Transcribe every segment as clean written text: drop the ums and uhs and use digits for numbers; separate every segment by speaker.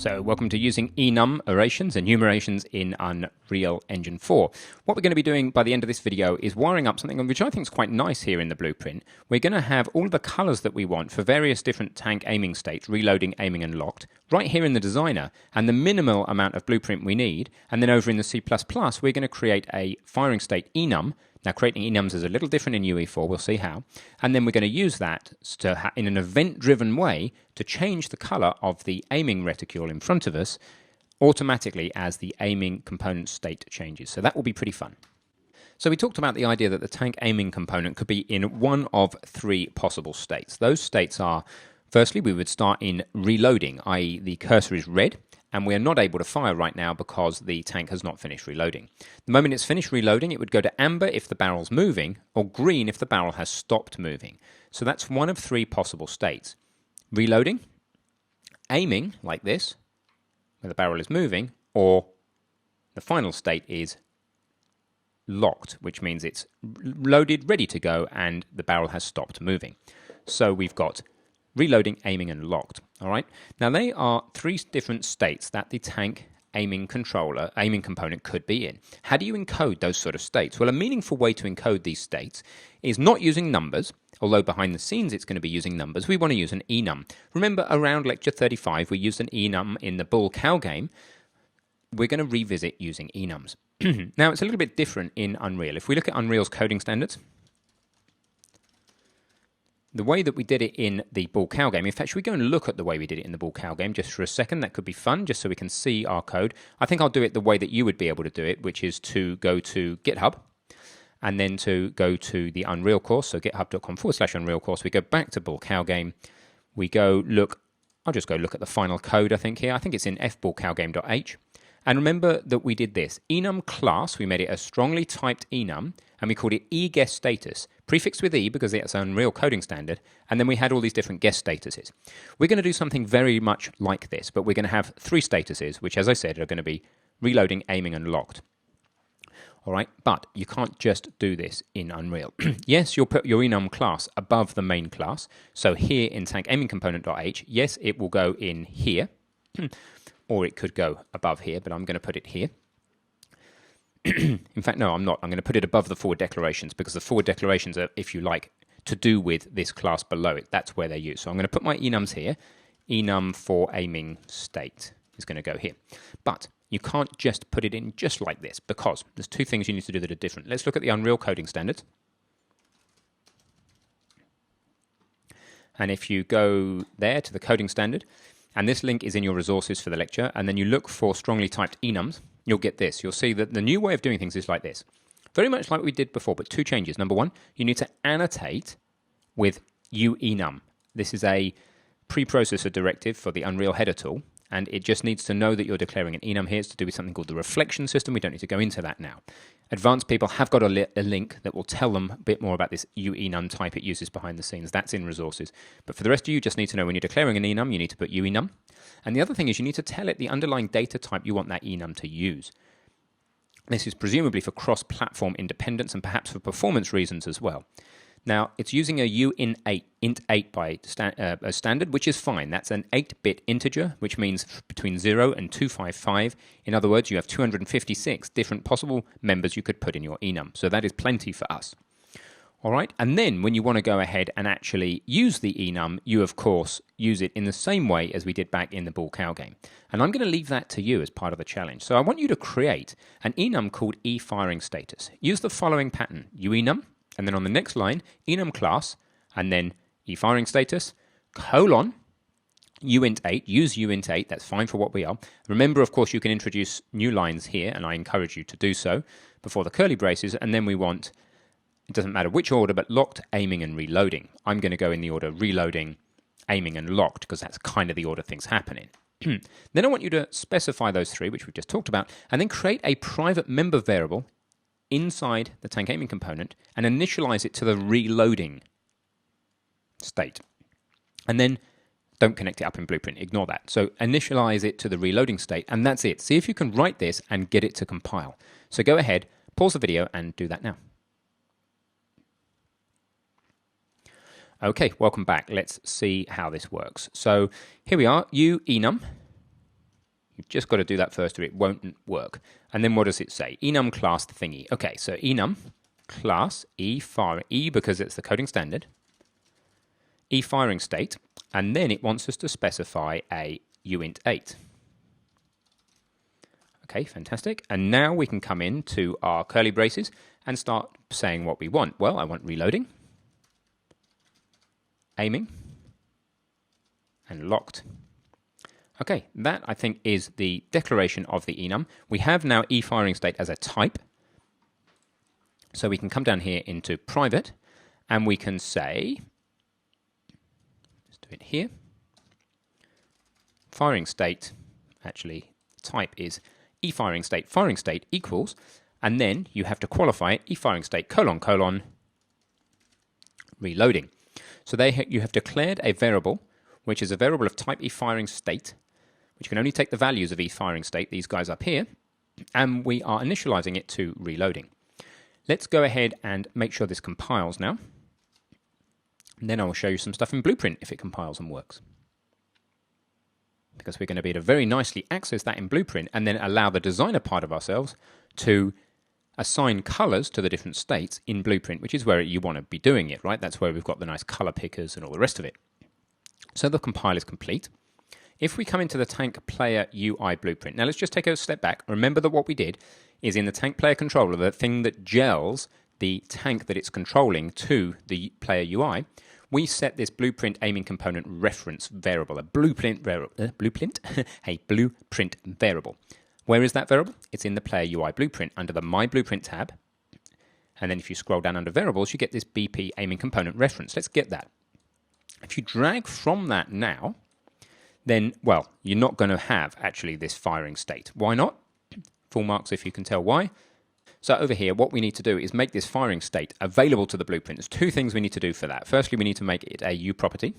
Speaker 1: So welcome to using enumerations and numerations in Unreal Engine 4. What we're going to be doing by the end of this video is wiring up something which I think is quite nice here in the blueprint. We're going to have all the colors that we want for various different tank aiming states, reloading, aiming and locked, right here in the designer, and the minimal amount of blueprint we need. And then over in the C++, we're going to create a firing state enum. Now, creating enums is a little different in UE4, we'll see how. And then we're going to use that to in an event-driven way to change the color of the aiming reticule in front of us automatically as the aiming component state changes. So that will be pretty fun. So we talked about the idea that the tank aiming component could be in one of three possible states. Those states are, firstly, we would start in reloading, i.e. the cursor is red, and we're not able to fire right now because the tank has not finished reloading. The moment it's finished reloading, it would go to amber if the barrel's moving, or green if the barrel has stopped moving. So that's one of three possible states. Reloading, aiming, like this, where the barrel is moving, or the final state is locked, which means it's loaded, ready to go, and the barrel has stopped moving. So we've got reloading, aiming, and locked. All right. Now they are three different states that the tank aiming component could be in. How do you encode those sort of states? Well, a meaningful way to encode these states is not using numbers, although behind the scenes it's going to be using numbers. We want to use an enum. Remember, around lecture 35, we used an enum in the bull cow game. We're going to revisit using enums. Now, it's a little bit different in Unreal. If we look at Unreal's coding standards, the way that we did it in the bull cow game, in fact, should we go and look at the way we did it in the bull cow game just for a second? That could be fun, just so we can see our code. I think I'll do it the way that you would be able to do it, which is to go to GitHub and then to go to the Unreal course, so github.com/Unreal course. We go back to bull cow game. We go look, I'll just go look at the final code, I think here. I think it's in fbullcowgame.h. And remember that we did this. Enum class, we made it a strongly typed enum, and we called it eGuessStatus, prefixed with E because it's an Unreal coding standard, and then we had all these different guess statuses. We're going to do something very much like this, but we're going to have three statuses, which, as I said, are going to be reloading, aiming, and locked. All right, but you can't just do this in Unreal. Yes, you'll put your enum class above the main class. So here in tank aiming component.h, yes, it will go in here. Or it could go above here, but I'm going to put it here. In fact, no, I'm not. I'm going to put it above the forward declarations because the forward declarations are, if you like, to do with this class below it. That's where they're used. So I'm going to put my enums here. Enum for aiming state is going to go here. But you can't just put it in just like this because there's two things you need to do that are different. Let's look at the Unreal coding standards. And if you go there to the coding standard, and this link is in your resources for the lecture, and then you look for strongly typed enums, you'll get this. You'll see that the new way of doing things is like this. Very much like we did before, but two changes. Number one, you need to annotate with uenum. This is a preprocessor directive for the Unreal header tool, and it just needs to know that you're declaring an enum here. It's to do with something called the reflection system. We don't need to go into that now. Advanced people have got a link that will tell them a bit more about this uenum type it uses behind the scenes. That's in resources. But for the rest of you, just need to know when you're declaring an enum, you need to put uenum. And the other thing is you need to tell it the underlying data type you want that enum to use. This is presumably for cross-platform independence and perhaps for performance reasons as well. Now, it's using a uint8, int8 by standard, which is fine. That's an 8-bit integer, which means between 0 and 255. In other words, you have 256 different possible members you could put in your enum. So that is plenty for us. All right, and then when you want to go ahead and actually use the enum, you, of course, use it in the same way as we did back in the bull cow game. And I'm going to leave that to you as part of the challenge. So I want you to create an enum called eFiringStatus. Use the following pattern, uenum, and then on the next line, enum class, and then eFiringStatus, colon, uint8, use uint8, that's fine for what we are. Remember, of course, you can introduce new lines here, and I encourage you to do so before the curly braces, and then we want, it doesn't matter which order, but locked, aiming, and reloading. I'm going to go in the order reloading, aiming, and locked, because that's kind of the order things happen in. Then I want you to specify those three, which we've just talked about, and then create a private member variable inside the tank aiming component and initialize it to the reloading state. And then don't connect it up in Blueprint, ignore that. So initialize it to the reloading state, and that's it. See if you can write this and get it to compile. So go ahead, pause the video and do that now. Okay, welcome back. Let's see how this works. So here we are, uenum. You've just got to do that first or it won't work. And then what does it say? Enum class thingy. Okay, so enum class E because it's the coding standard, E firing state, and then it wants us to specify a uint8. Okay, fantastic. And now we can come into our curly braces and start saying what we want. Well, I want reloading, aiming, and locked. Okay, that I think is the declaration of the enum. We have now E firing state as a type. So we can come down here into private and we can say, let's do it here, firing state, actually type is E firing state equals, and then you have to qualify it, E firing state : reloading. So you have declared a variable, which is a variable of type E firing state, which can only take the values of E firing state, these guys up here, and we are initializing it to reloading. Let's go ahead and make sure this compiles now. And then I will show you some stuff in Blueprint if it compiles and works. Because we're going to be able to very nicely access that in Blueprint and then allow the designer part of ourselves to assign colors to the different states in Blueprint, which is where you want to be doing it, right? That's where we've got the nice color pickers and all the rest of it. So the compile is complete. If we come into the Tank Player UI Blueprint, now let's just take a step back. Remember that what we did is in the Tank Player controller, the thing that gels the tank that it's controlling to the player UI, we set this blueprint aiming component reference variable, a blueprint variable. Where is that variable? It's in the player UI blueprint under the My Blueprint tab. And then if you scroll down under variables, you get this BP aiming component reference. Let's get that. If you drag from that now, then, well, you're not going to have actually this firing state. Why not? Full marks if you can tell why. So over here, what we need to do is make this firing state available to the blueprint. There's two things we need to do for that. Firstly, we need to make it a uProperty,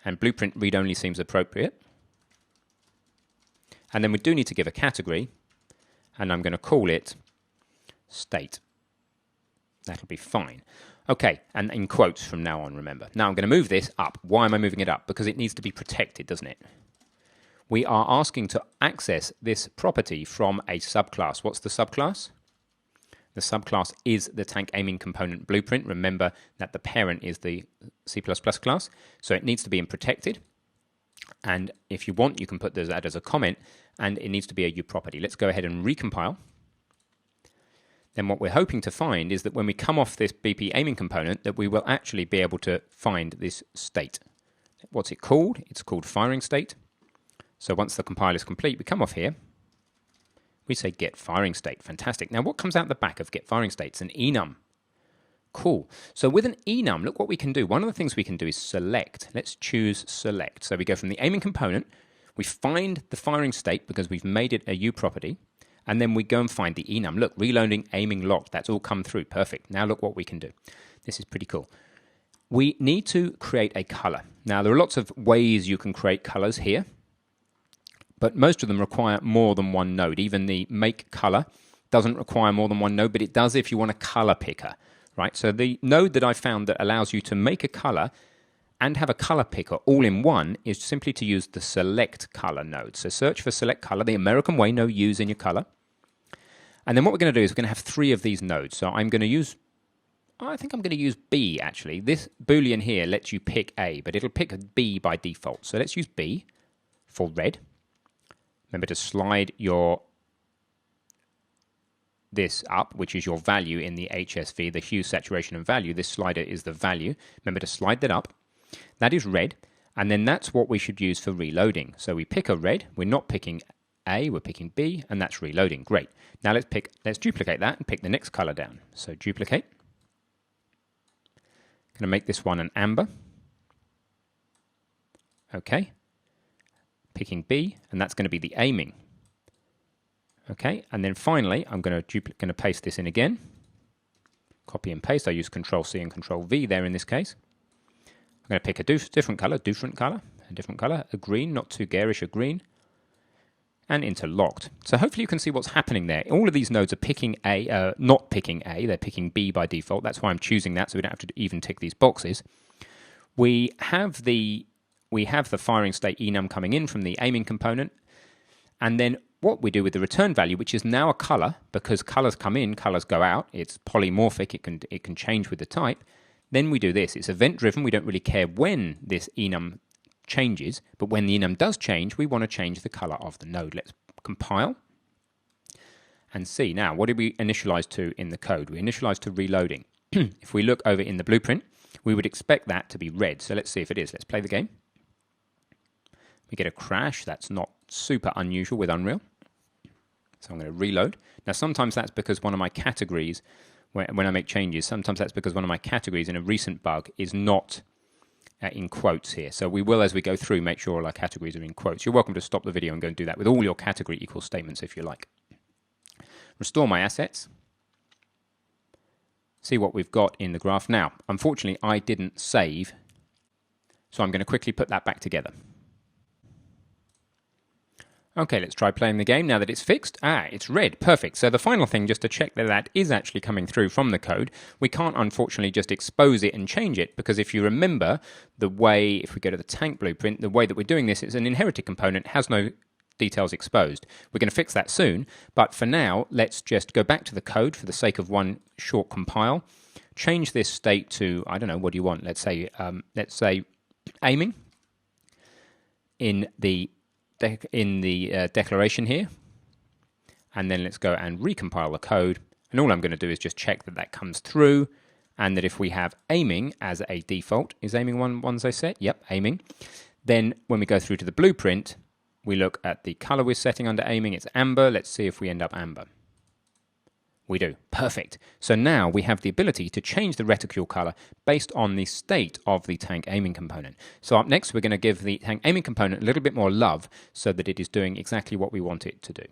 Speaker 1: and blueprint read-only seems appropriate. And then we do need to give a category, and I'm going to call it state. That'll be fine. Okay, and in quotes from now on, remember. Now I'm going to move this up. Why am I moving it up? Because it needs to be protected, doesn't it? We are asking to access this property from a subclass. What's the subclass? The subclass is the tank aiming component blueprint. Remember that the parent is the C++ class, so it needs to be in protected. And if you want, you can put that as a comment, and it needs to be a uProperty. Let's go ahead and recompile. Then what we're hoping to find is that when we come off this BP aiming component, that we will actually be able to find this state. What's it called? It's called firing state. So once the compile is complete, we come off here. We say get firing state. Fantastic. Now what comes out the back of get firing state? It's an enum. Cool. So with an enum, look what we can do. One of the things we can do is select. Let's choose select. So we go from the aiming component, we find the firing state because we've made it a uProperty, and then we go and find the enum. Look, reloading, aiming, locked. That's all come through. Perfect. Now look what we can do. This is pretty cool. We need to create a color. Now there are lots of ways you can create colors here, but most of them require more than one node. Even the make color doesn't require more than one node, but it does if you want a color picker, right? So the node that I found that allows you to make a color and have a color picker all in one is simply to use the select color node. So search for select color, the American way, no U's in your color. And then what we're going to do is we're going to have 3 of these nodes. So I'm going to use, I think I'm going to use B actually. This Boolean here lets you pick A, but it'll pick B by default. So let's use B for red. Remember to slide this up, which is your value in the HSV, the hue, saturation, and value. This slider is the value. Remember to slide that up. That is red, and then that's what we should use for reloading. So we pick a red. We're not picking A, we're picking B, and that's reloading. Great. Now let's duplicate that and pick the next color down. So duplicate. Going to make this one an amber. Okay. Picking B, and that's going to be the aiming. Okay, and then finally, I'm going to paste this in again. Copy and paste. I use Control-C and Control-V there in this case. I'm going to pick a different color, a green, not too garish, a green, and into locked. So hopefully you can see what's happening there. All of these nodes are picking A, not picking A, they're picking B by default. That's why I'm choosing that, so we don't have to even tick these boxes. We have the firing state enum coming in from the aiming component, And then what we do with the return value, which is now a color, because colors come in, colors go out, it's polymorphic, it can change with the type. Then we do this. It's event driven. We don't really care when this enum changes, but when the enum does change, we want to change the color of the node. Let's compile and see. Now, what did we initialize to in the code? We initialized to reloading. If we look over in the blueprint, we would expect that to be red. So let's see if it is. Let's play the game. We get a crash. That's not super unusual with Unreal. So I'm going to reload. Now, sometimes that's because one of my categories, when I make changes, sometimes that's because one of my categories in a recent bug is not in quotes here. So we will, as we go through, make sure all our categories are in quotes. You're welcome to stop the video and go and do that with all your category equal statements if you like. Restore my assets. See what we've got in the graph. Now, unfortunately, I didn't save, so I'm going to quickly put that back together. Okay, let's try playing the game now that it's fixed. It's red. Perfect. So the final thing, just to check that that is actually coming through from the code, we can't unfortunately just expose it and change it, because if you remember the way, if we go to the tank blueprint, the way that we're doing this is an inherited component, has no details exposed. We're going to fix that soon, but for now, let's just go back to the code for the sake of one short compile, change this state to, I don't know, what do you want? Let's say aiming in the declaration here, and then let's go and recompile the code, and all I'm going to do is just check that that comes through, and that if we have aiming as a default, is aiming one's I set? Yep, aiming. Then when we go through to the blueprint, we look at the color we're setting under aiming, it's amber. Let's see if we end up amber. We do. Perfect. So now we have the ability to change the reticule color based on the state of the tank aiming component. So up next, we're going to give the tank aiming component a little bit more love so that it is doing exactly what we want it to do.